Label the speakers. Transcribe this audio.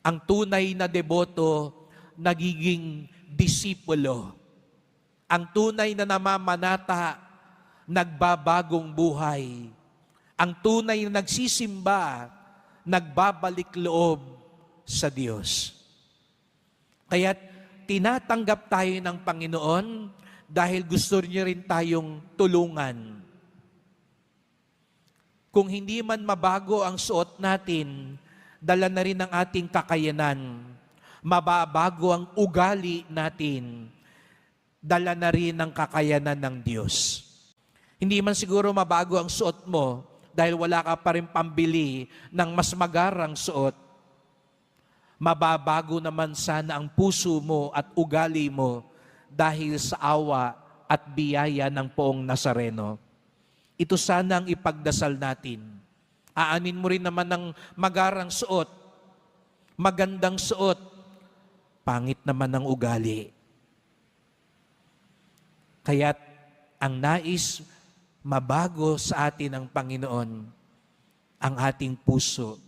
Speaker 1: Ang tunay na deboto, nagiging disipulo. Ang tunay na namamanata, nagbabagong buhay. Ang tunay na nagsisimba, nagbabalik loob sa Diyos. Kaya tinatanggap tayo ng Panginoon dahil gusto niya rin tayong tulungan. Kung hindi man mabago ang suot natin, dala na rin ang ating kakayanan. Mababago ang ugali natin, dala na rin ang kakayanan ng Diyos. Hindi man siguro mabago ang suot mo dahil wala ka pa rin pambili ng mas magarang suot. Mababago naman sana ang puso mo at ugali mo dahil sa awa at biyaya ng Poong Nazareno. Ito sana ang ipagdasal natin. Aanin mo rin naman ng magarang suot, magandang suot, pangit naman ang ugali. Kaya't ang nais mabago sa atin ng Panginoon, ang ating puso,